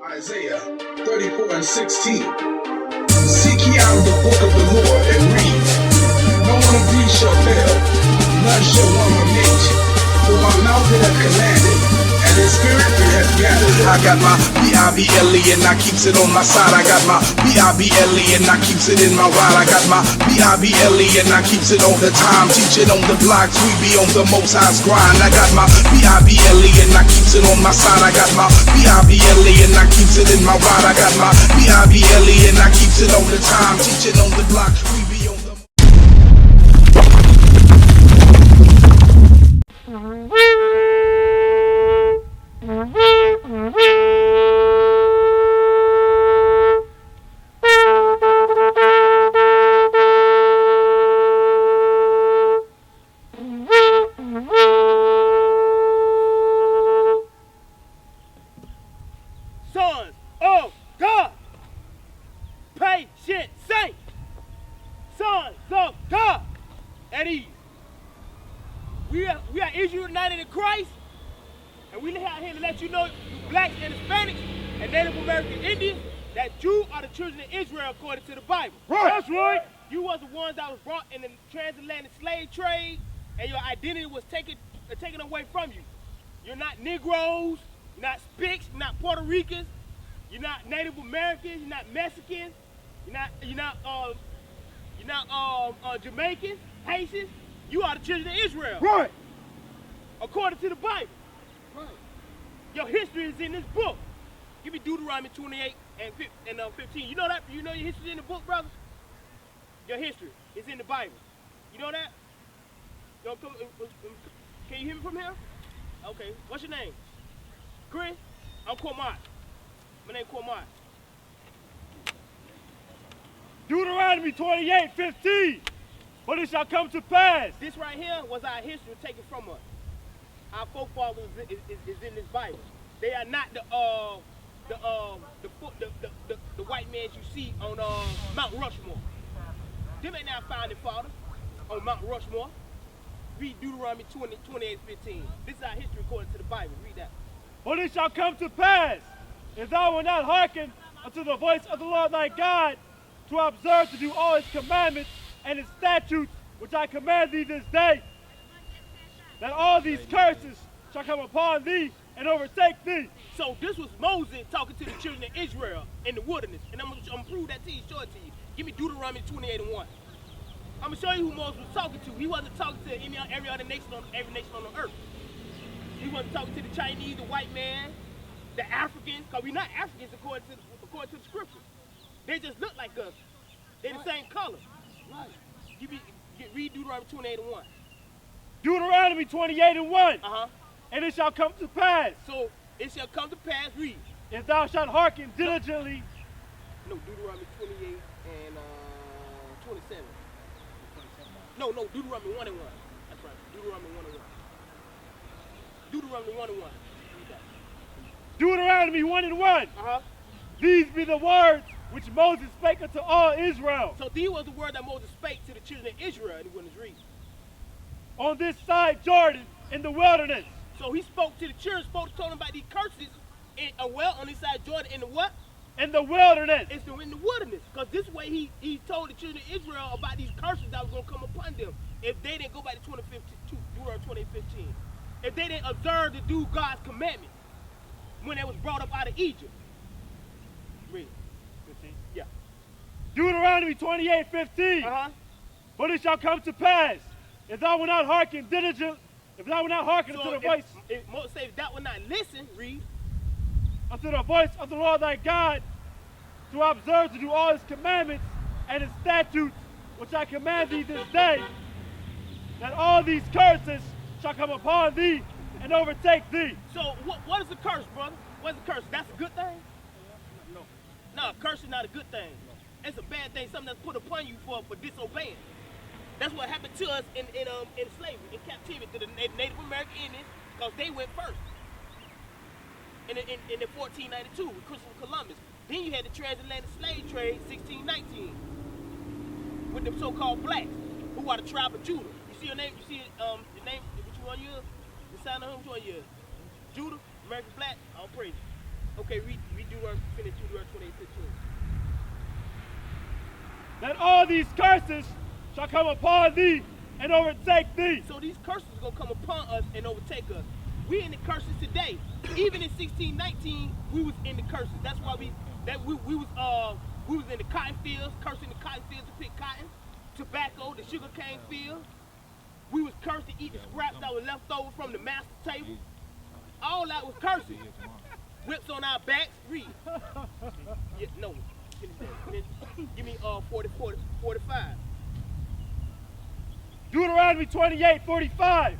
Isaiah 34:16. Seek ye out the book of the Lord and read. No one of these shall fail, none shall one omit. For my mouth it hath commanded, and his spirit it hath gathered. I got my B-I-B-L-E and I keeps it on my side. I got my B-I-B-L-E and I keeps it in my ride. I got my B-I-B-L-E and I keeps it all the time. Teaching on the blocks, we be on the most high's grind. I got my B-I-B-L-E and I keeps it on my side. I got my B-I-B-L-E and I keeps it in my ride. I got my B-I-B-L-E and I keeps it all the time. Teaching on the block, we be on the sons of God, patient saints, sons of God at ease. We are Israel united in Christ, and we out here to let you know, you blacks and Hispanics and Native American Indians, that you are the children of Israel according to the Bible. Right. That's right. You was the ones that was brought in the transatlantic slave trade, and your identity was taken away from you. You're not Negroes, you're not Spics, you're not Puerto Ricans, you're not Native Americans, you're not Mexicans, you're not Jamaicans, Haitians. You are the children of Israel. Right. According to the Bible. Right. Your history is in this book. Give me Deuteronomy 28 and 15. You know that? You know your history is in the book, brother? Your history is in the Bible. You know that? Yo, can you hear me from here? Okay. What's your name? Chris? I'm Cormont. My name's Cormont. Deuteronomy 28:15. But it shall come to pass. This right here was our history taken from us. Our forefathers is in this Bible. They are not the white men you see on Mount Rushmore. Them ain't our founding fathers on Mount Rushmore. Read Deuteronomy 28:15. This is our history according to the Bible. Read that. But it shall come to pass, if thou wilt not hearken unto the voice of the Lord thy God, to observe to do all his commandments and his statutes, which I command thee this day, that all these curses shall come upon thee and overtake thee. So this was Moses talking to the children of Israel in the wilderness. And I'm gonna prove that to you, show it to you. Give me Deuteronomy 28:1. I'm gonna show you who Moses was talking to. He wasn't talking to every other nation every nation on the earth. He wasn't talking to the Chinese, the white man, the Africans, because we're not Africans according to the scripture. They just look like us. They're the same color. Right. Read Deuteronomy 28:1. Deuteronomy 28:1. And it shall come to pass. So it shall come to pass, read. If thou shalt hearken diligently. No, Deuteronomy 28 and 27. No, Deuteronomy 1:1. That's right. Deuteronomy 1:1. Deuteronomy 1:1. Read that. Deuteronomy 1:1. These be the words which Moses spake unto all Israel. So these was the word that Moses spake to the children of Israel in the wilderness. Read. On this side Jordan in the wilderness. So he spoke to the children, told them about these curses on this side Jordan in the what? In the wilderness. It's in the wilderness. Because this way he told the children of Israel about these curses that was going to come upon them if they didn't go back to Deuteronomy 20:15. If they didn't observe to do God's commandments when they was brought up out of Egypt. Read. 15. Yeah. Deuteronomy 28:15. But it shall come to pass, if thou wilt not hearken diligently, if thou wilt not hearken unto the voice. If Moses said, if thou wilt not listen, read. Unto the voice of the Lord thy God, to observe to do all his commandments and his statutes, which I command thee this day, that all these curses shall come upon thee and overtake thee. So what is a curse, brother? What's a curse? That's a good thing? No, a curse is not a good thing. It's a bad thing, something that's put upon you for disobeying. That's what happened to us in slavery, in captivity, to the Native American Indians, because they went first. In 1492 with Christopher Columbus. Then you had the transatlantic slave trade, 1619, with the so-called blacks, who are the tribe of Judah. You see your name? You see the name? Which one you? The sign of whom? Which one you? Judah, American black. All praise. Okay, read Deuteronomy, finish Deuteronomy 28:15. That all these curses shall come upon thee and overtake thee. So these curses are gonna come upon us and overtake us. We in the curses today. Even in 1619, we was in the curses. That's why we was in the cotton fields, cursing the cotton fields to pick cotton, tobacco, the sugar cane field. We was cursed to eat the scraps that were left over from the master table. All that was cursing. Whips on our backs. Read. Yeah, no. Give me 45. Deuteronomy 28:45.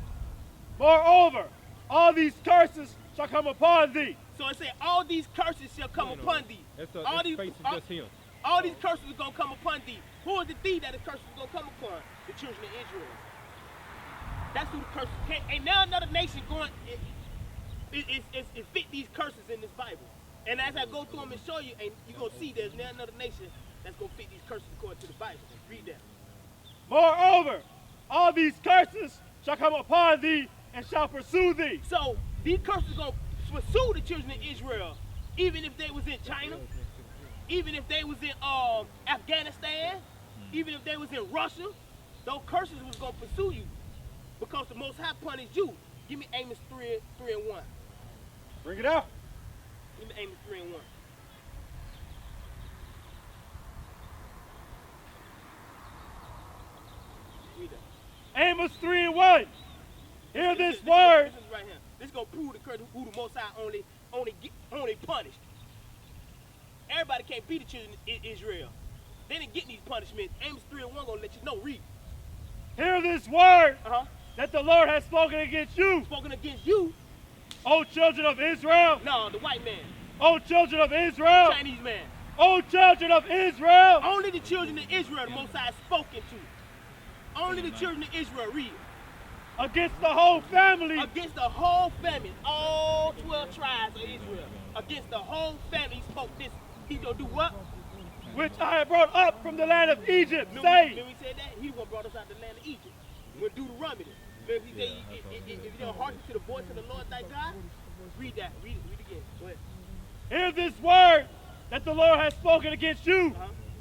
Moreover, all these curses shall come upon thee. So it said, all these curses shall come upon thee. All these curses are going to come upon thee. Who is the thee that the curses are going to come upon? The children of Israel. That's who the curses came. Ain't now another nation going, it fit these curses in this Bible. And as I go through them and show you, and you're going to see there's now another nation that's going to fit these curses according to the Bible. Read that. Moreover, all these curses shall come upon thee and shall pursue thee. So these curses are going to pursue the children of Israel, even if they was in China, even if they was in Afghanistan, even if they was in Russia. Those curses was going to pursue you because the Most High punished you. Give me Amos 3:1. Bring it out. Give me Amos 3:1. Read that. Amos 3:1. Hear this word. This is right here. This is gonna prove the curse who the Most High only punished. Everybody can't be the children of Israel. They didn't get these punishments. Amos 3:1 gonna let you know. Read. Hear this word that the Lord has spoken against you. Spoken against you. O children of Israel. No, the white man. O children of Israel. Chinese man. O children of Israel. Only the children of Israel the Most High has spoken to. Only the children of Israel. Read. Against the whole family. Against the whole family. All 12 tribes of Israel. Against the whole family he spoke this. He gonna do what? Which I have brought up from the land of Egypt. Remember Say. he said that? He gonna brought us out of the land of Egypt. When Deuteronomy. Remember he said, if you don't hearken to the voice of the Lord thy God, read that. Read again. Go ahead. Hear this word that the Lord has spoken against you,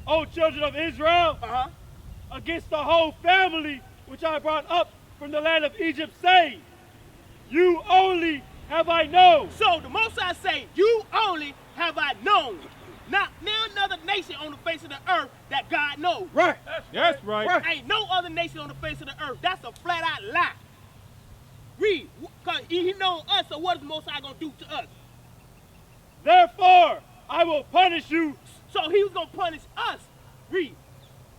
O children of Israel, against the whole family which I brought up from the land of Egypt, saying, you only have I known. So the Most High say, you only have I known. Now another nation on the face of the earth that God knows. Right. That's right. Ain't no other nation on the face of the earth. That's a flat out lie. Read. Because he knows us, so what is the Most High going to do to us? Therefore, I will punish you. So he was going to punish us. Read.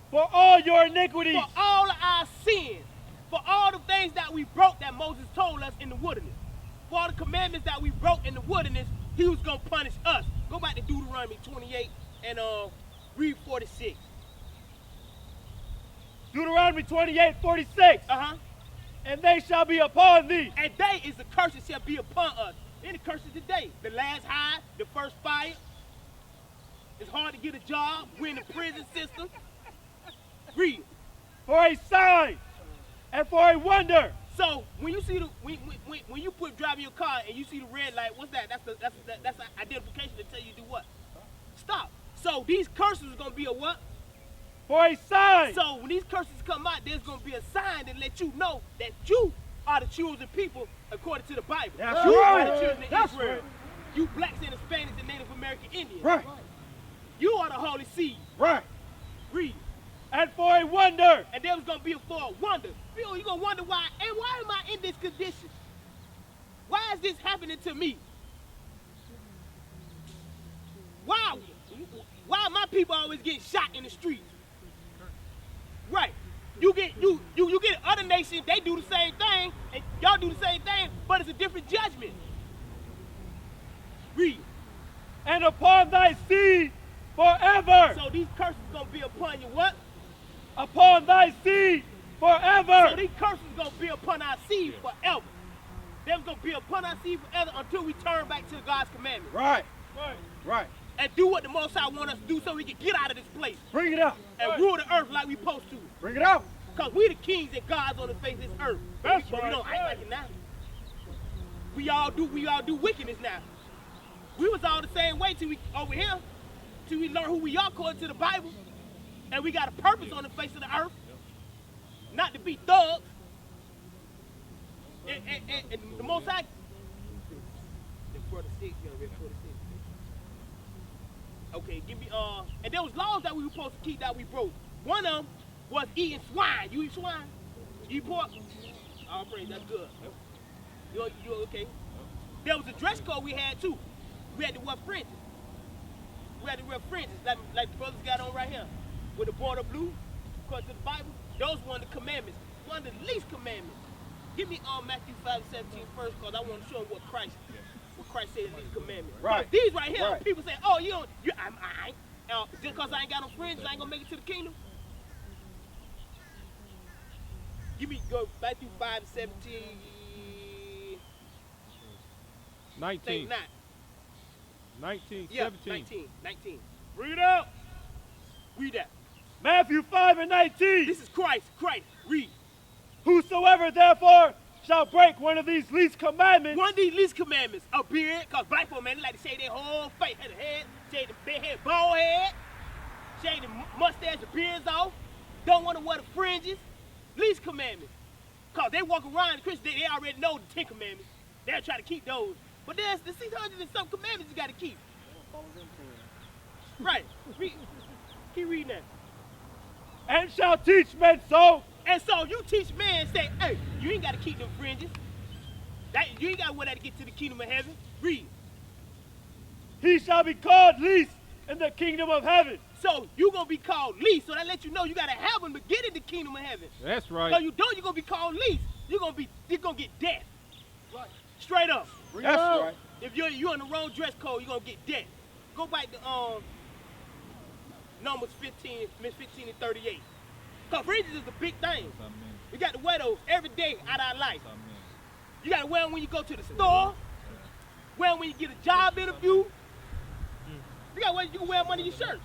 For all your iniquities. For all of our sins. For all the things that we broke that Moses told us in the wilderness. For all the commandments that we broke in the wilderness, he was going to punish us. Go back to Deuteronomy 28 and read 46. Deuteronomy 28:46. And they shall be upon thee. And they is the curses shall be upon us. Any curses today. The last high, the first fire. It's hard to get a job. We're in the prison system. Read. For a sign and for a wonder. So when you see the when you put driving your car and you see the red light, what's that? That's an identification to tell you to do what? Stop. So these curses are gonna be a what? For a sign. So when these curses come out, there's gonna be a sign that let you know that you are the chosen people according to the Bible. That's you right. are the children of That's Israel. right. You blacks and Hispanics and Native American Indians. Right. You are the holy seed. Right. Read. And for a wonder. And there was gonna be for a wonder. You're gonna wonder why, and why am I in this condition? Why is this happening to me? Why my people always get shot in the streets? Right. You get other nations, they do the same thing, and y'all do the same thing, but it's a different judgment. Read. And upon thy seed forever. So these curses gonna be upon you what? Upon thy seed forever. So these curses gonna be upon our seed forever. They're gonna be upon our seed forever until we turn back to God's commandments. Right. Right. And do what the Most High wants us to do so we can get out of this place. Bring it out. And rule the earth like we supposed to. Bring it out. Because we the kings and gods on the face of this earth. But we don't act like it now. We all do wickedness now. We was all the same way till we over here, till we learn who we are according to the Bible, and we got a purpose on the face of the earth, not to be thugs. And the Most High. Okay, give me and there was laws that we were supposed to keep that we broke. One of them was eating swine. You eat swine? You eat pork? Oh, praise, that's good. You okay? There was a dress code we had too. We had to wear fringes. We had to wear fringes like the brothers got on right here. With the border blue, according to the Bible. Those were one of the commandments. One of the least commandments. Give me Matthew 5:17 first, because I want to show them what Christ said in these commandments. Right. These right here, people say, oh, you don't, just because I ain't got no fringes, I ain't going to make it to the kingdom. Give me go Matthew 5:17. 19. Not. 19, Yeah, 17. 19. Read out. Read that. Matthew 5:19. This is Christ. Read. Whosoever therefore shall break one of these least commandments. One of these least commandments, a beard, because black folk, man, they like to shave their whole face, head, shave their head, bald head, shave the mustache, the beards off, don't want to wear the fringes. Least commandments. Because they walk around, the Christians, they already know the 10 commandments. They'll try to keep those. But there's the 600 and some commandments you got to keep. Right. Keep reading that. And shall teach men so. And so you teach men, say, hey, you ain't got to keep them fringes. You ain't got to wear that to get to the kingdom of heaven. Read. He shall be called least in the kingdom of heaven. So you're going to be called least. So that lets you know you got to have them to get in the kingdom of heaven. That's right. So you don't, you're going to be called least. You're going to get death. Right. Straight up. That's right. If you're in the wrong dress code, you're going to get death. Go back to Numbers 15 and 38. Because fringes is the big thing. You got to wear those every day out of our life. You got to wear them when you go to the store. Wear them when you get a job interview. You can wear them under your shirt.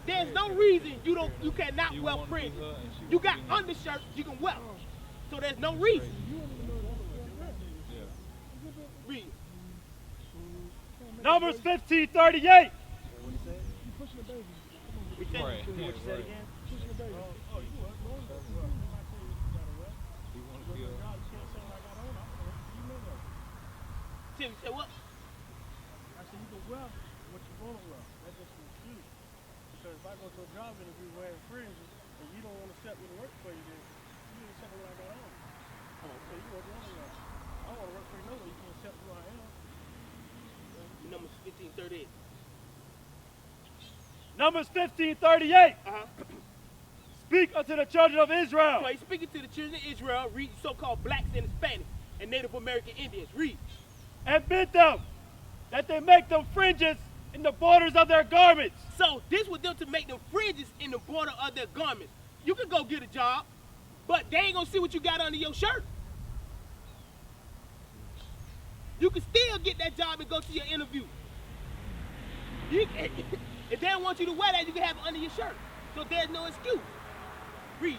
There's no reason you cannot wear fringes. You got undershirts you can wear. So there's no reason. Read. Numbers 15:38. We said, what you said again? Tim, you said what? I said you can wear what you want to wear. That's just an excuse. Because if I go to a job interview wearing fringes and you don't want to accept me to work for you, then you need to accept me what I got on. So you want to wear. I want to work for you no way. You can accept who I am. Numbers 15:38. Numbers 15:38. Uh-huh. Speak unto the children of Israel. So he's speaking to the children of Israel, read so-called blacks and Hispanics and Native American Indians. Read. And bid them that they make them fringes in the borders of their garments. So this was them to make them fringes in the border of their garments. You can go get a job, but they ain't gonna see what you got under your shirt. You can still get that job and go to your interview. If they don't want you to wear that, you can have it under your shirt. So there's no excuse. Read.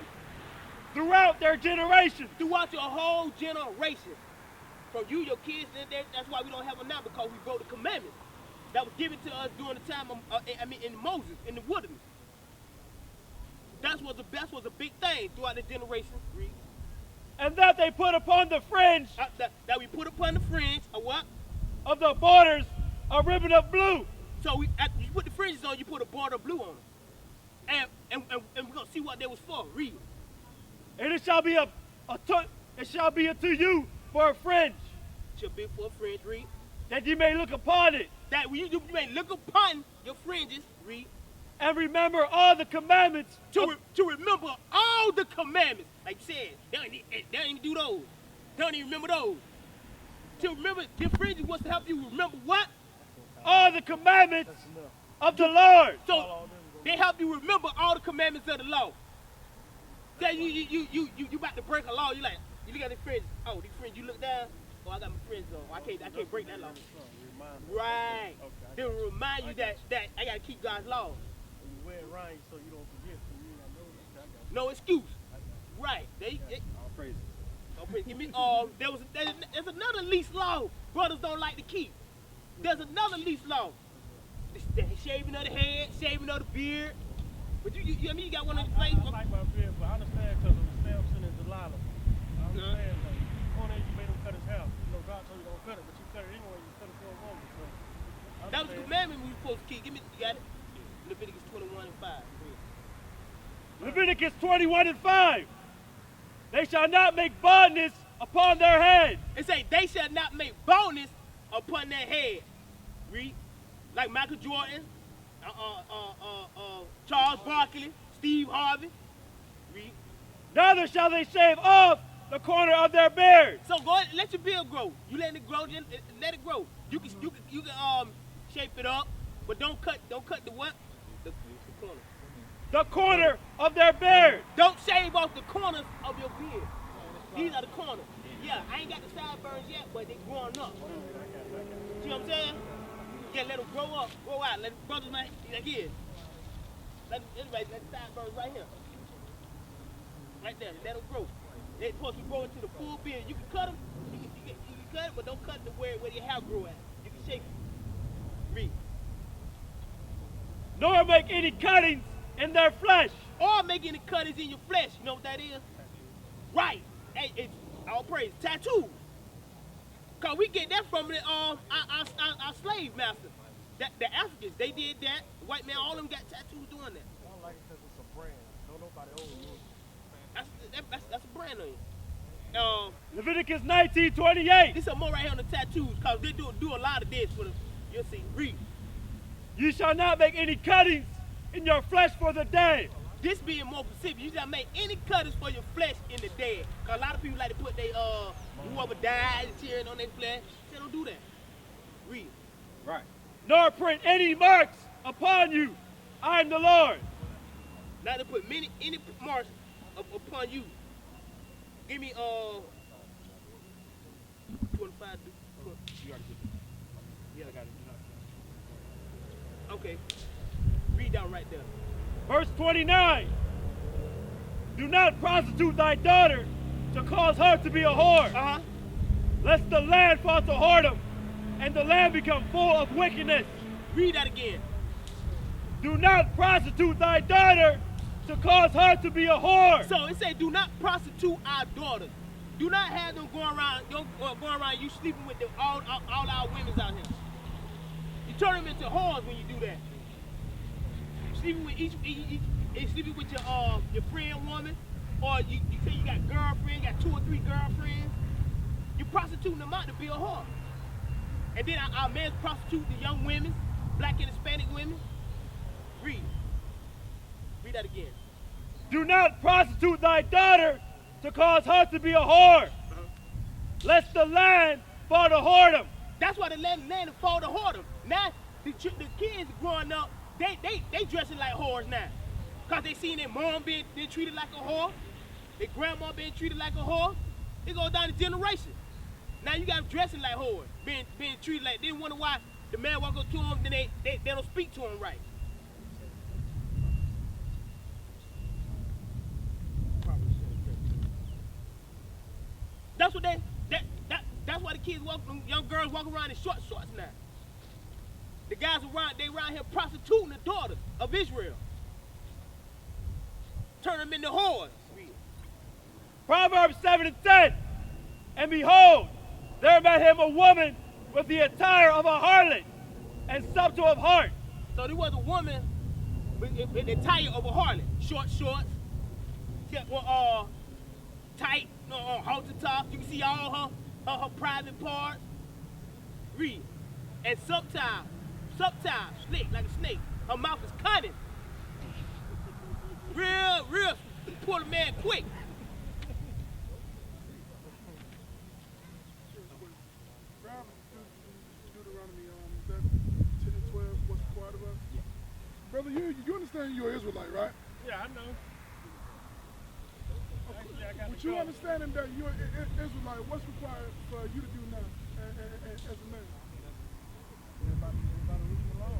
Throughout their generation. Throughout your whole generation. From you, your kids, that's why we don't have them now, because we broke the commandments that was given to us during the time of, in Moses, in the wilderness. That was a big thing throughout the generations. Read. And that they put upon the fringe. That we put upon the fringe, a what? Of the borders, a ribbon of blue. So you put the fringes on, you put a border of blue on them. And we're going to see what they was for. Read. And it shall be unto you for a fringe. Shall be for a fringe. Read. That ye may look upon it. That you may look upon your fringes. Read. And remember all the commandments. To remember all the commandments. Like you said, they don't even do those. They don't even remember those. To remember, the fringes was to help you remember what? All the commandments of the Lord. So they help you remember all the commandments of the law. Say you about to break a law, you look at the fringes. Oh, these fringes, you look down. Oh, I got my fringes on. I can't break that law. Right. They will remind you that I gotta keep God's law. You wear it right so you don't forget. So you ain't got no excuse. Right. All praise. Give me there's another least law brothers don't like to keep. There's another least law. The shaving of the head, shaving of the beard. But you I mean, you got one of the face. I like my beard, but I understand because of Samson and Delilah. I understand that. One day you made him cut his hair. You know, God told you don't cut it, but you cut it anyway. You cut it for a woman. So, That was the commandment we were supposed to keep. Give me, you got it? Leviticus 21 and 5. Leviticus 21 and 5. They shall not make baldness upon their head. It say they shall not make baldness upon their head. Read. Like Michael Jordan, Charles Barkley, Steve Harvey. Read. Neither shall they shave off the corner of their beard. So go ahead, let your beard grow. You let it grow, then let it grow. You can shape it up, but don't cut the what? The corner. The corner of their beard. Don't shave off the corners of your beard. These are the corners. Yeah, I ain't got the sideburns yet, but they growing up. See what I'm saying? Yeah, let them grow up, grow out. Let brothers like here. Let the sideburns right here. Right there, let them grow. They're supposed to grow into the full beard. You can cut them, you can cut it, but don't cut the where your hair grow at. You can shape it. Read. Nor make any cuttings in their flesh. Or make any cuttings in your flesh. You know what that is? Right. Hey, it's all praise. Tattoo. Cause we get that from our slave masters. The Africans, they did that. The white man, all of them got tattoos doing that. I don't like it because it's a brand. Don't nobody overuse it. That's a brand on you. Leviticus 19:28. This is more right here on the tattoos, cause they do a lot of this for them. You'll see. Read. You shall not make any cuttings in your flesh for the day. This being more specific, you shall make any cuttings for your flesh in the dead. Cause a lot of people like to put their whoever died tearing on their flesh. They don't do that. Read. Right. Nor print any marks upon you. I am the Lord. Not to put any marks upon you. Give me 25. You already did it. Yeah, I got it. Okay. Read down right there. Verse 29. Do not prostitute thy daughter to cause her to be a whore. Lest the land fall to whoredom, and the land become full of wickedness. Read that again. Do not prostitute thy daughter to cause her to be a whore. So it says, do not prostitute our daughters. Do not have them going around you sleeping with all our women out here. You turn them into whores when you do that. Sleeping with sleeping with your friend woman, or you say you got girlfriend, got 2 or 3 girlfriends. You prostituting them out to be a whore. And then our men prostitute the young women, black and Hispanic women. Read that again. Do not prostitute thy daughter to cause her to be a whore. Lest the land fall to whoredom. That's why the land fall to whoredom. Now the kids growing up, they dressing like whores now. Cause they seen their mom being treated like a whore, their grandma being treated like a whore. It goes down the generation. Now you got them dressing like whores, being treated like, they wonder why the man walk up to them, then they don't speak to them right. That's what that's why the kids young girls walk around in short shorts now. The guys around here prostituting the daughters of Israel. Turn them into whores. Proverbs 7 and 10. And behold, there met him a woman with the attire of a harlot and subtle of heart. So there was a woman with the attire of a harlot. Short shorts, tight, halter top. You can see all her private parts. Read. And sometimes slick like a snake. Her mouth is cunning. Real, pull the man quick. Deuteronomy 10 and 12, what's required of us? Brother, you understand you're an Israelite, right? Yeah, I know. With you understanding that you're an Israelite, what's required for you to do now as a man? Everybody read the law.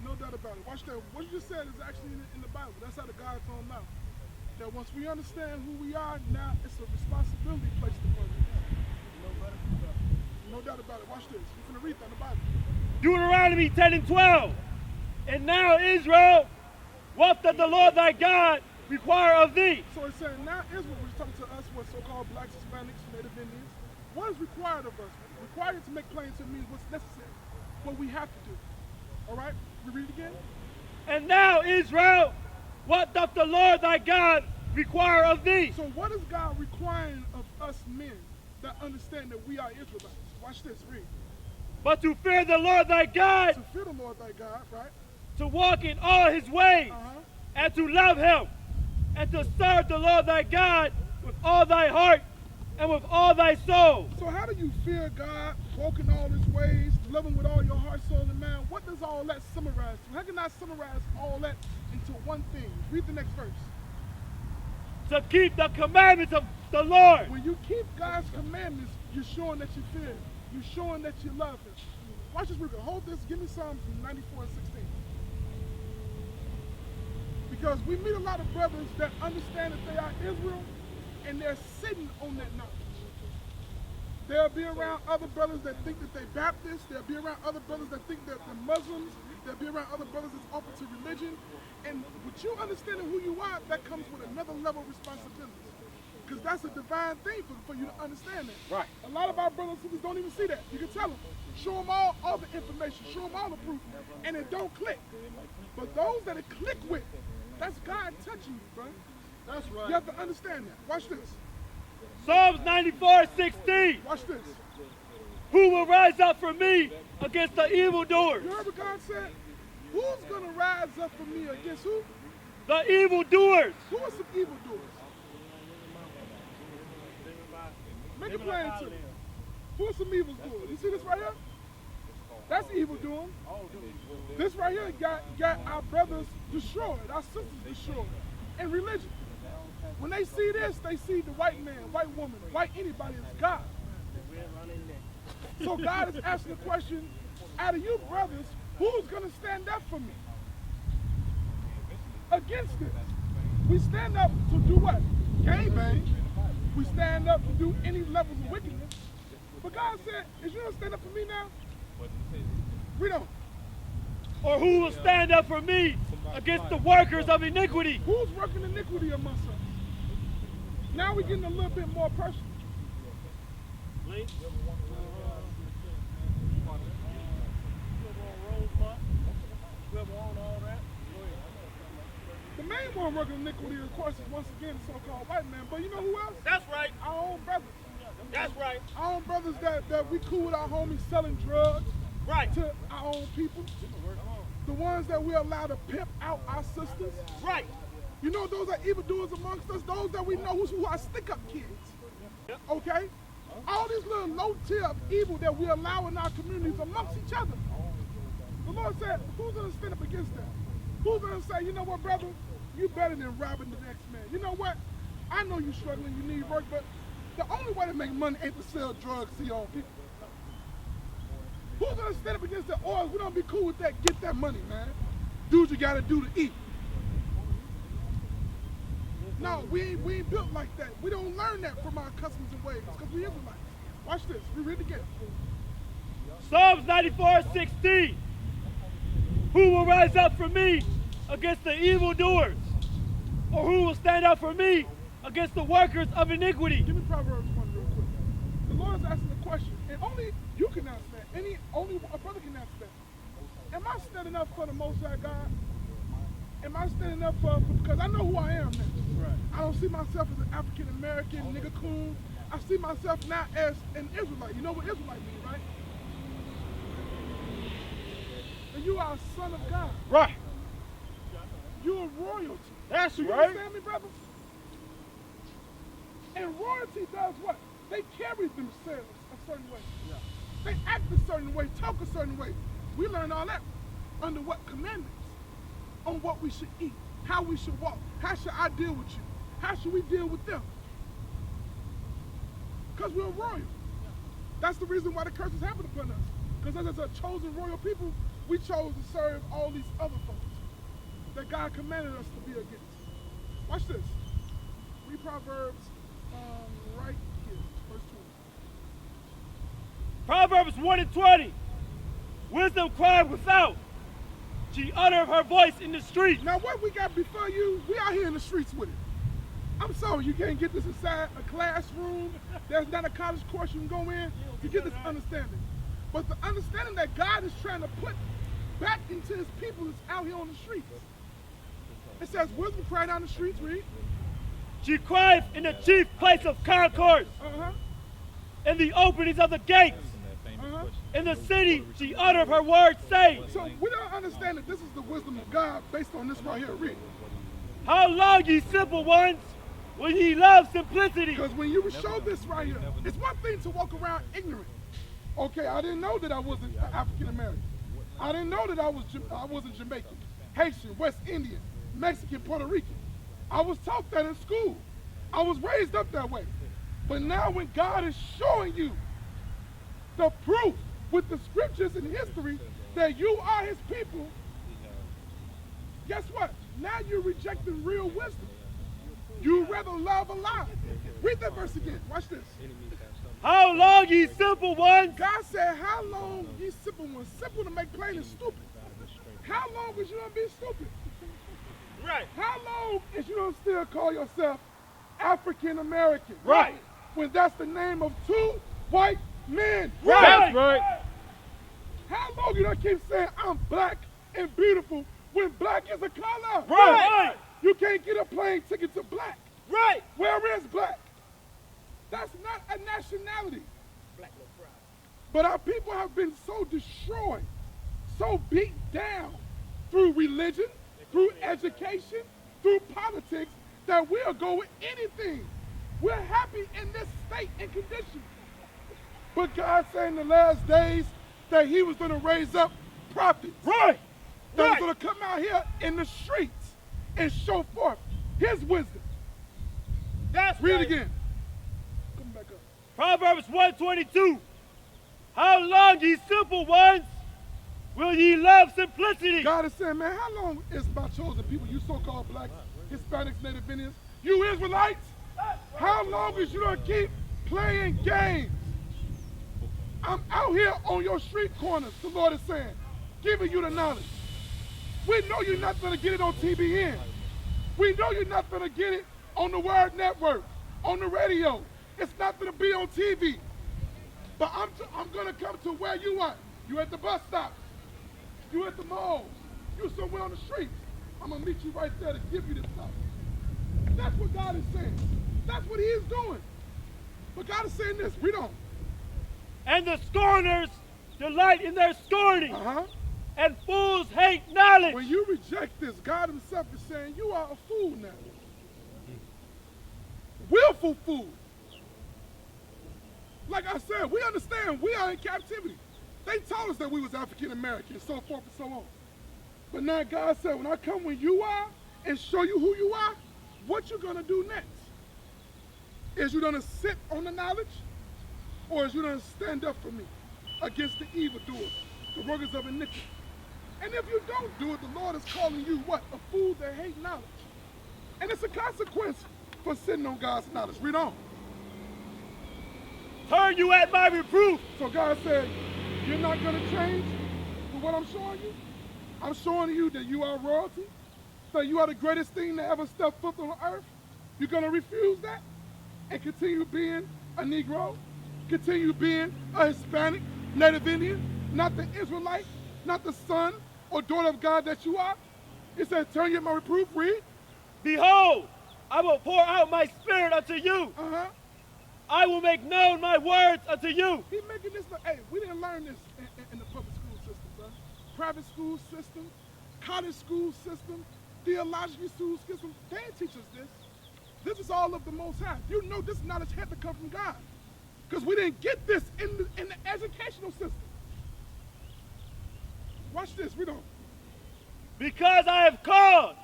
No doubt about it. Watch that. What you just said is actually in the Bible. That's how the God's on now. That once we understand who we are, now it's a responsibility placed upon us. No doubt about it. Watch this. You're going to read that in the Bible. Deuteronomy 10 and 12. And now, Israel, what doth the Lord thy God require of thee? So it's saying now Israel, which is talking to us, what so-called blacks, Hispanics, Native Indians, what is required of us? Required to make plain to me what's necessary, what we have to do. All right? We read it again? And now, Israel, what doth the Lord thy God require of thee? So what is God requiring of us men that understand that we are Israelites? Watch this, read. But to fear the Lord thy God, To fear the Lord thy God, right? to walk in all his ways, Uh-huh. and to love him, and to serve the Lord thy God with all thy heart and with all thy soul. So how do you fear God, walk in all his ways, love him with all your heart, soul, and mind? What does all that summarize to? How can I summarize all that into one thing? Read the next verse. To keep the commandments of the Lord. When you keep God's commandments, you're showing that you fear him. You're showing that you love him. Watch this, Rico. Hold this. Give me Psalms 94 and 16. Because we meet a lot of brothers that understand that they are Israel, and they're sitting on that knowledge. They'll be around other brothers that think that they're Baptists. They'll be around other brothers that think that they're Muslims. They'll be around other brothers that's open to religion. And with you understanding who you are, that comes with another level of responsibility. Because that's a divine thing for you to understand that. Right. A lot of our brothers and sisters don't even see that. You can tell them. Show them all the information. Show them all the proof. And it don't click. But those that it click with, that's God touching you, bro. That's right. You have to understand that. Watch this. Psalms 94:16. Watch this. Who will rise up for me against the evildoers? You heard what God said? Who's going to rise up for me against who? The evildoers. Who are some evildoers? Make it plain to me. Who are some evildoers? You see this right here? That's evil doing. This right here got our brothers destroyed, our sisters destroyed in religion. When they see this, they see the white man, white woman, white anybody as God. So God is asking the question, out of you brothers, who's going to stand up for me? Against this. We stand up to do what? Gangbang. We stand up to do any levels of wickedness. But God said, is you going to stand up for me now? Read on. Or who will stand up for me against the workers of iniquity? Who's working iniquity amongst us? Now we're getting a little bit more personal. The main one working iniquity, of course, is once again the so-called white man. But you know who else? That's right. Our own brothers. That's right. Our own brothers that we cool with our homies selling drugs Right. to our own people. The ones that we allow to pimp out our sisters. Right. You know those are evildoers amongst us, those that we know who are stick-up kids. Okay? All these little low-tier of evil that we allow in our communities amongst each other. The Lord said, who's going to stand up against that? Who's going to say, you know what, brother? You better than robbing the next man. You know what? I know you're struggling, you need work, but the only way to make money ain't to sell drugs to your own people. Who's going to stand up against that? Or we don't be cool with that, get that money, man. Do what you got to do to eat. No, we ain't built like that. We don't learn that from our customs and ways because we Israelites. Watch this. We read it again. Psalms 94:16. Who will rise up for me against the evildoers? Or who will stand up for me against the workers of iniquity? Give me Proverbs 1 real quick. The Lord is asking the question, and only you can answer that. Only a brother can answer that. Am I standing up for the Most High God? Am I standing up for because I know who I am now. Right. I don't see myself as an African American nigga coon. I see myself now as an Israelite. You know what Israelite means, right? And you are a son of God. Right. You're royalty. That's Do you right. understand me, brothers? And royalty does what? They carry themselves a certain way. Yeah. They act a certain way, talk a certain way. We learn all that under what commandments? On what we should eat, how we should walk, how should I deal with you, how should we deal with them? Because we're royal. That's the reason why the curses happen upon us. Because as a chosen royal people, we chose to serve all these other folks that God commanded us to be against. Watch this. Read Proverbs right here, verse 20. Proverbs 1:20. Wisdom cried without. She uttered her voice in the street. Now what we got before you, we out here in the streets with it. I'm sorry you can't get this inside a classroom. There's not a college course you can go in to get this understanding. But the understanding that God is trying to put back into his people is out here on the streets. It says, wisdom cried on the streets, read. She cried in the chief place of concourse. In the openings of the gates. In the city, she uttered her words, saying. So we don't understand that this is the wisdom of God based on this right here, read. How long, ye simple ones, will ye love simplicity? Because when you show this right here, it's one thing to walk around ignorant. Okay, I didn't know that I wasn't African American. I didn't know that I wasn't Jamaican, Haitian, West Indian, Mexican, Puerto Rican. I was taught that in school. I was raised up that way. But now when God is showing you the proof with the scriptures and history that you are his people, guess what? Now you're rejecting real wisdom. You rather love a lie. Read that verse again. Watch this. How long, ye simple ones? God said, how long ye simple ones? Simple to make plain is stupid. How long is you gonna be stupid? Right. How long is you gonna still call yourself African American? Right. When that's the name of two white men. Right. That's right. How long you gonna keep saying I'm black and beautiful when black is a color? Right. You can't get a plane ticket to black. Right. Where is black? That's not a nationality. Black no pride. But our people have been so destroyed, so beat down through religion, through education, through politics, that we'll go with anything. We're happy in this state and condition. But God said in the last days that he was going to raise up prophets. Right. That was Right. going to come out here in the streets and show forth his wisdom. That's Read right. it again. Come back up. Proverbs 1:22. How long, ye simple ones, will ye love simplicity? God is saying, man, how long is my chosen people, you so-called blacks, Hispanics, Native Indians, you Israelites, how long is you gonna keep playing games? I'm out here on your street corners, the Lord is saying, giving you the knowledge. We know you're not gonna get it on TBN. We know you're not gonna get it on the Word Network, on the radio. It's not gonna be on TV. But I'm gonna come to where you are. You at the bus stop. You at the mall. You somewhere on the streets. I'm gonna meet you right there to give you this stuff. That's what God is saying. That's what he is doing. But God is saying this, read on. And the scorners delight in their scorning, Uh-huh. and fools hate knowledge. When you reject this, God himself is saying you are a fool now. Willful fool. Like I said, we understand we are in captivity. They told us that we was African American, so forth and so on. But now God said, when I come when you are and show you who you are, what you gonna do next? Is you gonna sit on the knowledge? Or is you gonna stand up for me against the evildoers, the workers of iniquity? And if you don't do it, the Lord is calling you what? A fool that hate knowledge. And it's a consequence for sitting on God's knowledge. Read on. Turn you at my reproof. So God said, you're not going to change for what I'm showing you? I'm showing you that you are royalty, that you are the greatest thing to ever step foot on earth. You're going to refuse that and continue being a Negro, continue being a Hispanic, Native Indian, not the Israelite, not the son or daughter of God that you are? It said, turn you at my reproof, read. Behold, I will pour out my spirit unto you. Uh-huh. I will make known my words unto you. He making this, hey, we didn't learn this in the public school system, bro. Private school system, college school system, theological school system, they didn't teach us this. This is all of the Most High. You know this knowledge had to come from God. Because we didn't get this in the educational system. Watch this, read on. Because I have called,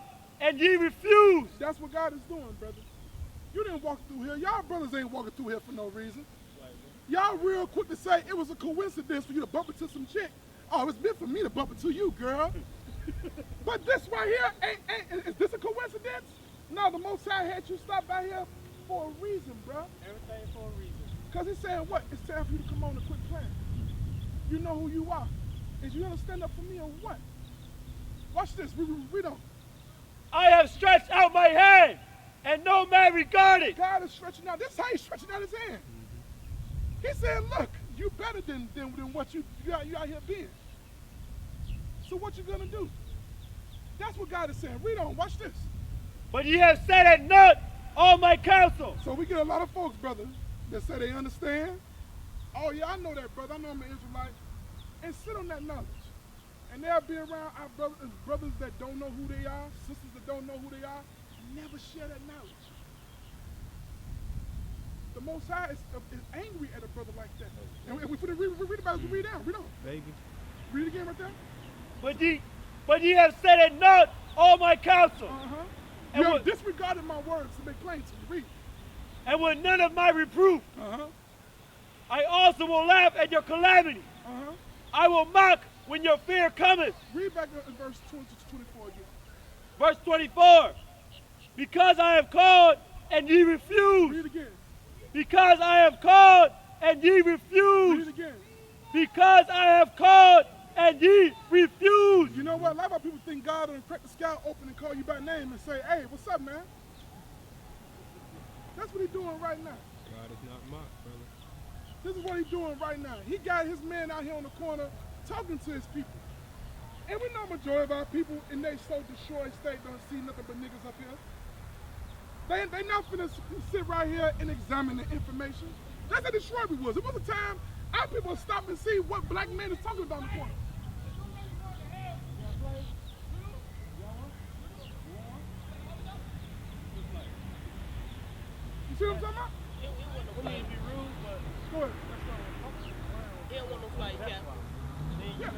and ye refuse. That's what God is doing, brother. You didn't walk through here. Y'all brothers ain't walking through here for no reason. Y'all real quick to say it was a coincidence for you to bump into some chick. Oh, it's meant for me to bump into you, girl. But this right here, is this a coincidence? No, the Most High had you stop by here for a reason, bro. Everything for a reason. Because he's saying what? It's time for you to come on and quit playing. You know who you are. Is you gonna stand up for me or what? Watch this. Read on. I have stretched out my hand, and no man regarded. God is stretching out. This is how he's stretching out his hand. He's saying, look, you better than what you out here being. So what you gonna do? That's what God is saying. Read on. Watch this. But ye have set at naught all my counsel. So we get a lot of folks, brother, that say they understand. Oh yeah, I know that, brother. I know I'm an Israelite. And sit on that knowledge. And they'll be around our brothers that don't know who they are, sisters that don't know who they are. Never share that knowledge. The Most High is angry at a brother like that. And if we read about it, read down. Read on. Baby. Read again right there. But ye have set at naught all my counsel. You have disregarded my words to make plain to you. Read. And with none of my reproof, I also will laugh at your calamity. I will mock when your fear cometh. Read back in verse 20 to 24 again. Verse 24. Because I have called and ye refuse. Read again. Because I have called and ye Read refuse. again. Because I have called and ye refuse. You know what? A lot of people think God will crack the sky open and call you by name and say, hey, what's up, man? That's what he's doing right now. God is not mocked, brother. This is what he's doing right now. He got his man out here on the corner talking to his people. And we know majority of our people in their so destroyed state don't see nothing but niggas up here. They not finna sit right here and examine the information. That's how destroyed we was. It was a time our people would stop and see what black man is talking about in the corner. You see what I'm talking about? We need to be rude, but Go ahead. he don't want no flight cap. Yeah.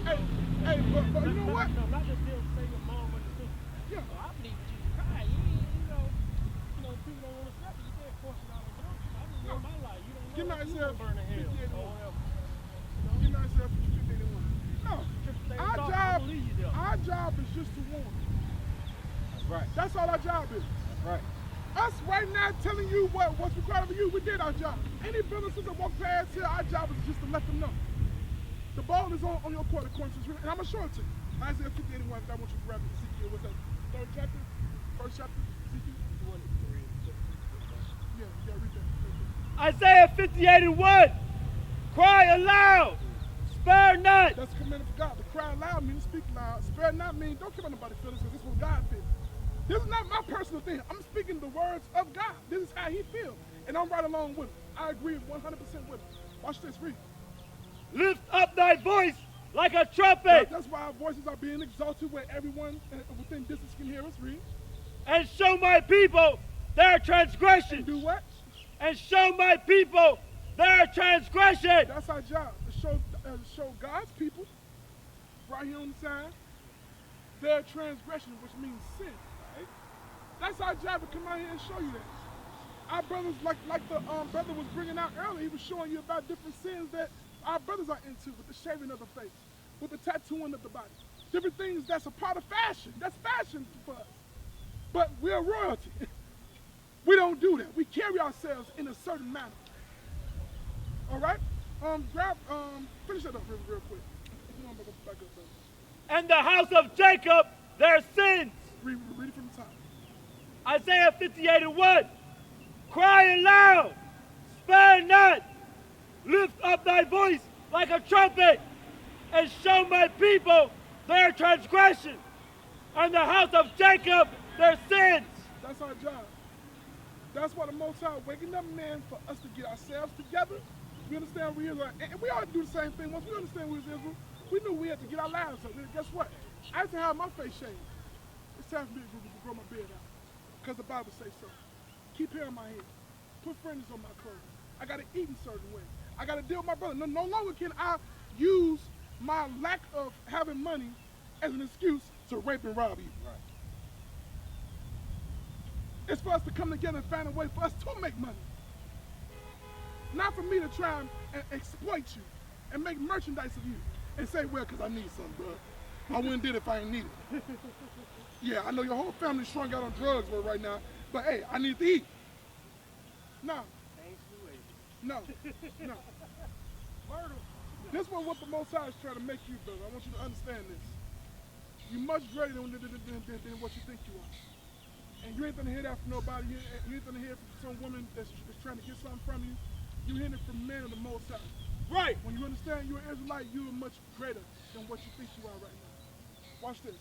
Hey, but you know what? Not just them say your mom and your sister. Yeah. I believe in Jesus Christ. You know, people don't want to accept it. You can't force it out of them. I just live my life. You don't Give know if you myself gonna burn in hell 58 or whatever. Give myself 51. No. Our job is just to warn. That's right. That's all our job is. That's right. Us right now telling you what's required of you, we did our job. Any businesses that walk past here, our job is just to let them know. The ball is on your court according to the scripture, and I'm going to show it to you. Isaiah 50:81, if I want you to grab it, Ezekiel, what's that? Third chapter? First chapter? Ezekiel? Yeah, read that. Isaiah 58:1. Cry aloud, spare not. That's a commandment for God. To cry loud means speak loud. Spare not means don't care about nobody's feelings, because this is what God feels. This is not my personal thing. I'm speaking the words of God. This is how he feels. And I'm right along with him. I agree 100% with him. Watch this, read. Lift up thy voice like a trumpet, That's why our voices are being exalted where everyone within distance can hear us. Read. and show my people their transgression. And do what? And show my people their transgression. That's our job. To show God's people, right here on the side, their transgression, which means sin. Right? That's our job to come out here and show you that. Our brothers, like the brother was bringing out earlier, he was showing you about different sins that our brothers are into, with the shaving of the face, with the tattooing of the body. Different things that's a part of fashion. That's fashion for us. But we're royalty. We don't do that. We carry ourselves in a certain manner. All right? Finish that up real quick. Back up, brother. And the house of Jacob their sins. Read it from the top. Isaiah 58:1. Cry aloud, spare not. Lift up thy voice like a trumpet, and show my people their transgression, and the house of Jacob their sins. That's our job. That's why the Most High waking up man for us to get ourselves together. We understand we Israel, and we ought to do the same thing. Once we understand we was Israel, we knew we had to get our lives up. Guess what? I have to have my face shaved. It's time for me to grow my beard out, because the Bible says so. Keep hair on my head. Put fringes on my clothes. I got to eat in a certain way. I got to deal with my brother. No longer can I use my lack of having money as an excuse to rape and rob you. Right. It's for us to come together and find a way for us to make money. Not for me to try and exploit you and make merchandise of you and say, well, because I need something, bro. I wouldn't did it if I didn't need it. Yeah, I know your whole family's strung out on drugs right now, but hey, I need to eat. No. No. No. Murder. This one what the Most High is trying to make you, brother. I want you to understand this. You're much greater than what you think you are. And you ain't gonna hear that from nobody. You ain't gonna hear it from some woman that's trying to get something from you. You hear it from men of the Most High. Right. When you understand you're an Israelite, you are much greater than what you think you are right now. Watch this.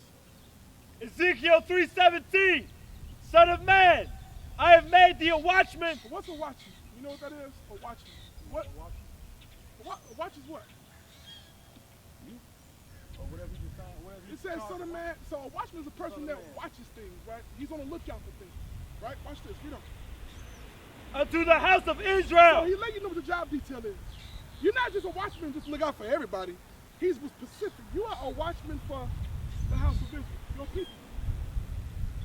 Ezekiel 3:17, Son of man, I have made thee a watchman. What's a watchman? You know what that is? A watchman. What? A watch is what? Or whatever you decide, whatever you It says, call son of it. man. So a watchman is a person Son of that man. watches things, right? He's on the lookout for things, right? Watch this. Read on. Unto the house of So Israel. he let you know what the job detail is. You're not just a watchman just to look out for everybody. He's specific. You are a watchman for the house of Israel, your people.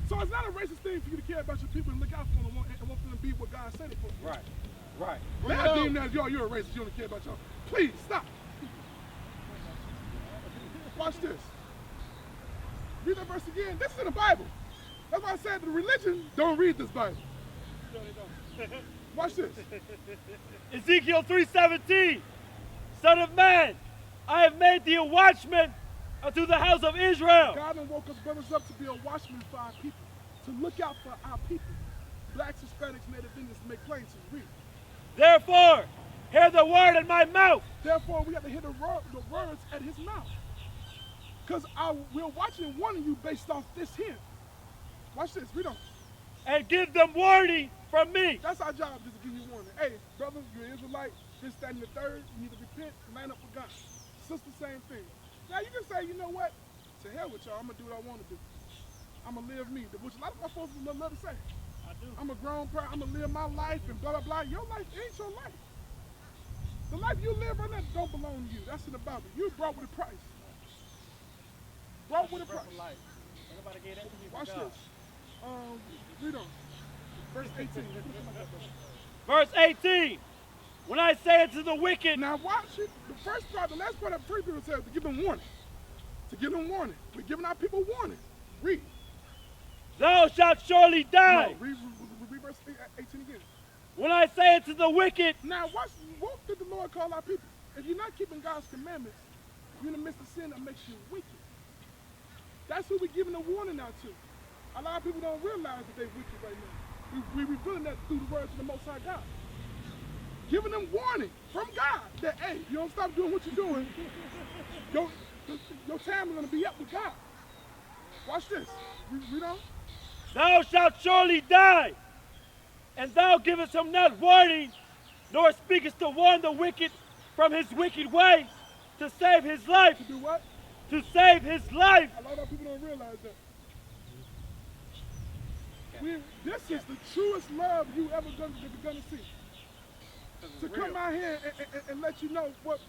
So it's not a racist thing for you to care about your people and look out for them and want them to be what God said it for. Right, right. Man, I deem that you're a racist. You don't care about y'all. Please stop. Watch this. Read that verse again. This is in the Bible. That's why I said the religion don't read this Bible. Watch this. Ezekiel 3:17, Son of man, I have made thee a watchman unto the house of Israel. God done woke us brothers up to be a watchman for our people, to look out for our people. Blacks, Hispanics, Native Indians, to make plain to read. Therefore, hear the word in my mouth. Therefore, we have to hear the words at his mouth. Because we're watching and warning you based off this here. Watch this. Read on. And give them warning from me. That's our job, just to give you warning. Hey, brother, you're an Israelite, this, that, and the third. You need to repent and line up with God. Sister, same thing. Now, you can say, you know what? To hell with y'all. I'm going to do what I want to do. I'm going to live me, which a lot of my folks would love to say. I do. I'm a grown person. I'm going to live my life and blah, blah, blah. Your life ain't your life. The life you live right now don't belong to you. That's in the Bible. You brought with a price. Brought with a price. Life. Anybody gave that to me? Watch this. Read on. Verse 18. Verse 18, when I say it to the wicked. Now watch it. The first part, the last part of 3 people says to give them warning. To give them warning. We're giving our people warning. Read. Thou shalt surely die. No, read verse 18 again. When I say it to the wicked. Now watch, what did the Lord call our people? If you're not keeping God's commandments, you're in the midst of sin that makes you wicked. That's who we're giving a warning out to. A lot of people don't realize that they're wicked right now. We're revealing that through the words of the Most High God. Giving them warning from God that, hey, you don't stop doing what you're doing, your time is going to be up with God. Watch this. Read on. Thou shalt surely die, and thou givest him not warning, nor speakest to warn the wicked from his wicked way, to save his life. To do what? To save his life. A lot of people don't realize that. This is the truest love you ever gonna see. To come out here and let you know what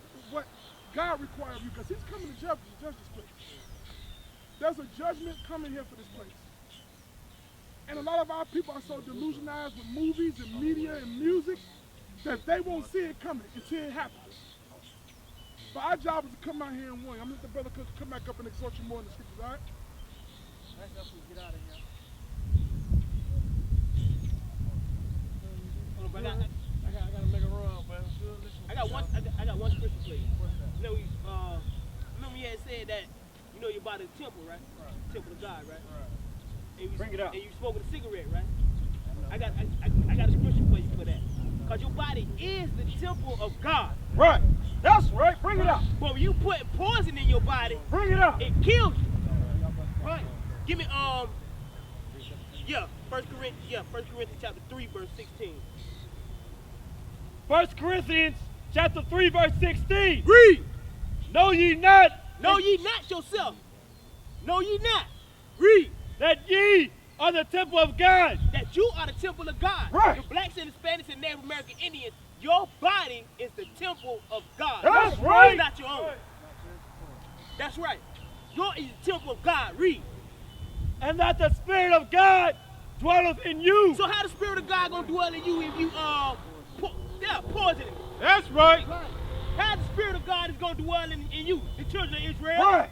God requires of you, because he's coming to judge this place. There's a judgment coming here for this place. And a lot of our people are so delusionized with movies and media and music that they won't see it coming until it happens. But our job is to come out here and warn. I'm going to let the brother come back up and exhort you more in the scriptures, all right? Let's help you get out of here. But I gotta make a run, but I'm still listening. I got one scripture for you. What's that? You know, remember you had said that, you know, your body is temple, right? Temple of God, right? And you, Bring it out. And you smoking a cigarette, right? I got a scripture for you for that. Because your body is the temple of God. Right. That's right. Bring it out. But when you put poison in your body, Bring it out. it kills you. Right. Give me 1 Corinthians chapter 3, verse 16. 1 Corinthians chapter 3, verse 16. Read. Know ye not. Know ye not yourself. Know ye not. Read. That ye are the temple of God. That you are the temple of God. Right. The blacks and Hispanics and Native American Indians, your body is the temple of God. That's right. It's not your own. That's right. Yours is the temple of God. Read. And that the Spirit of God dwelleth in you. So how the Spirit of God gonna dwell in you if you poison it? That's right. How the Spirit of God is gonna dwell in you, the children of Israel? Right.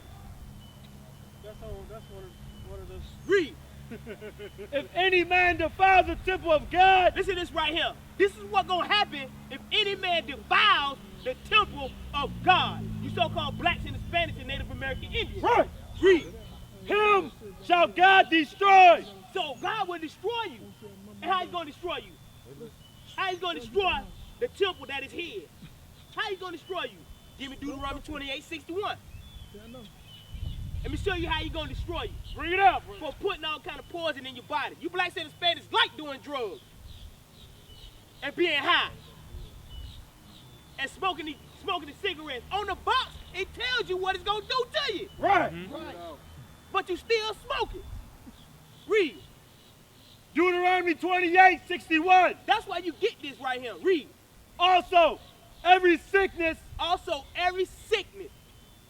That's one of those. Read. If any man defiles the temple of God, Listen to this right here. This is what's going to happen if any man defiles the temple of God. You so-called blacks and Hispanics and Native American Indians. right, Read. him shall God destroy. So God will destroy you. And how he's going to destroy you? How he's going to destroy the temple that is his? How he's going to destroy you? Give me Deuteronomy 28:61. Let me show you how he's going to destroy you. Bring it out, bro. For putting all kind of poison in your body. You blacks and Hispanics like doing drugs and being high and smoking the cigarettes. On the box, it tells you what it's going to do to you. Right. But you still smoke it. Read. Deuteronomy 28:61. That's why you get this right here. Read. Also, every sickness Also, every sickness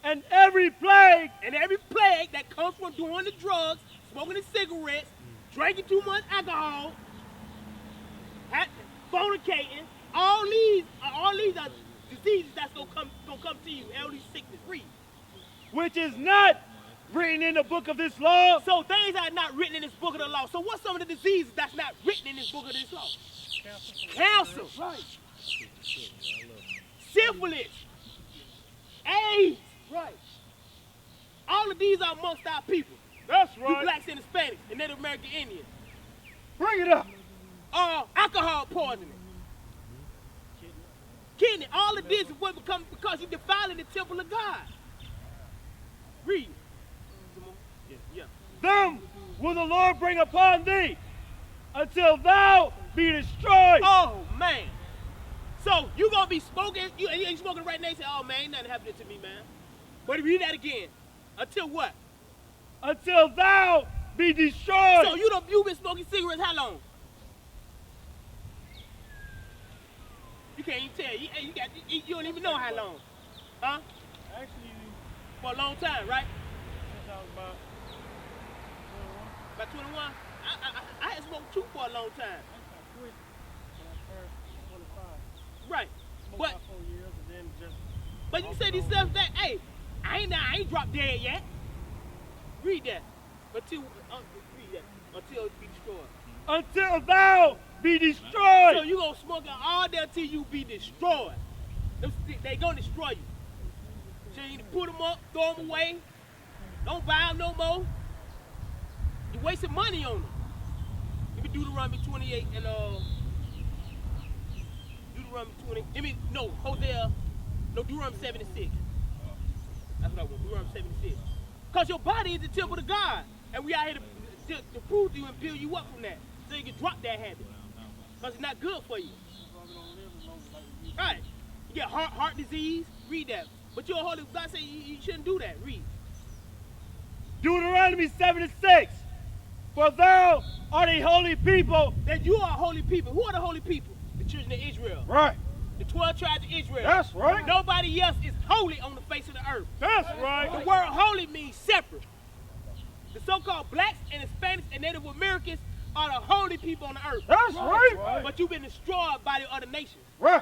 and every plague and every plague that comes from doing the drugs, smoking the cigarettes, drinking too much alcohol, fornicating, all these are diseases that's gonna come to you. All these sickness. Read. which is not written in the book of this law. So things are not written in this book of the law. So what's some of the diseases that's not written in this book of this law? Cancer. Right. Syphilis. AIDS. Right. All of these are amongst our people. That's You right. blacks and Hispanics and Native American Indians. Bring it up. Alcohol poisoning. Kidney. All of this is what becomes because you're defiling the temple of God. Read. Yeah. Them will the Lord bring upon thee until thou be destroyed. Oh man. So you gonna be smoking, you smoking right now, you say, oh man, ain't nothing happening to me, man. But read that again. Until what? Until thou be destroyed. So you been smoking cigarettes how long? You can't even tell. You don't even know how long. Huh? Actually, For a long time, right? since I was about 21, About 21? I had smoked too for a long time. I quit when I turned 25. Right. Smoked But about 4 years and then just but you say these stuff that, hey, I ain't dropped dead yet. Read that. Until it be destroyed. Until thou be destroyed. So you gonna smoke it all day until you be destroyed. They gonna destroy you. So you need to put them up, throw them away. Don't buy them no more. You're wasting money on them. Give me Deuteronomy 28 and Deuteronomy 20. Deuteronomy 76. That's what I want. Deuteronomy 76. Because your body is the temple of God, and we out here to prove to you and build you up from that, so you can drop that habit. Because it's not good for you. probably don't live as long as like you used Right. You get heart disease. Read that. But you're a holy. God said you shouldn't do that. Read. Deuteronomy 76. For thou art a holy people. That you are holy people. Who are the holy people? The children of Israel. Right. The 12 tribes of Israel. That's right. Nobody else is holy on the face of the earth. That's The right. word holy means separate. The so-called blacks and Hispanics and Native Americans are the holy people on the earth. That's right. But you've been destroyed by the other nations. Right.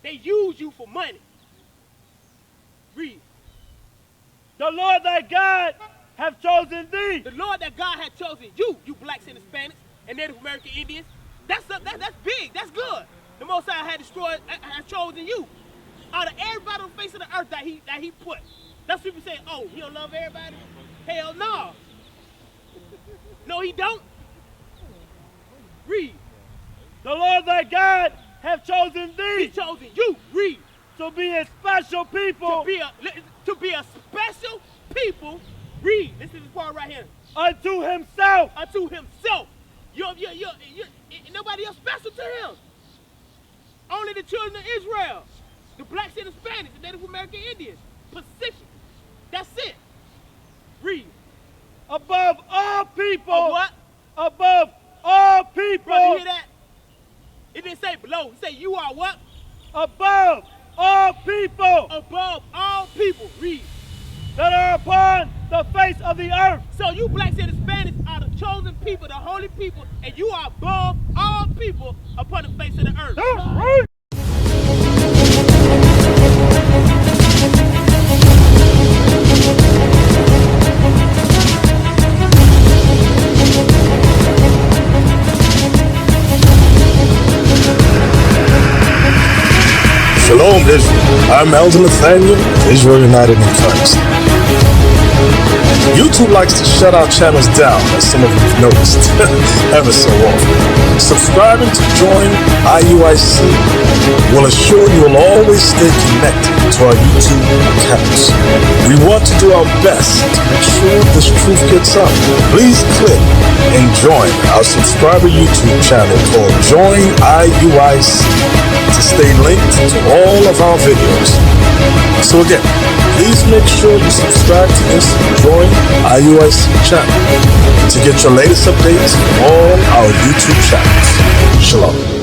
They use you for money. Read. The Lord thy God have chosen thee. The Lord that God had chosen you, you blacks and Hispanics and Native American Indians. That's big. That's good. The Most High had chosen you. Out of everybody on the face of the earth that he put. That's people say, oh, he don't love everybody? Hell no. No, he don't. Read. The Lord thy God have chosen He thee chosen you. Read. to be a special people To be a special people. Read. This is the part right here. unto himself. Unto himself. Nobody else special to him. Only the children of Israel. The blacks and Hispanics, the Native American Indians. Position. That's it. Read. Above all people. Of what? Above all people. Brother, you hear that? It didn't say below. It said you are what? Above all people Above all people. Read. that are upon the face of the earth. So you blacks and Hispanics are the chosen people, the holy people, and you are above all people upon the face of the earth. That's right. I'm Elder Nathaniel, Israel United in Christ. YouTube likes to shut our channels down, as some of you have noticed, ever so often. Subscribing to join IUIC will assure you will always stay connected to our YouTube accounts. We want to do our best to make sure this truth gets out. Please click and join our subscriber YouTube channel called Join IUIC to stay linked to all of our videos. So again, please make sure you subscribe to this Join IUIC channel to get your latest updates from all our YouTube channels. Shalom.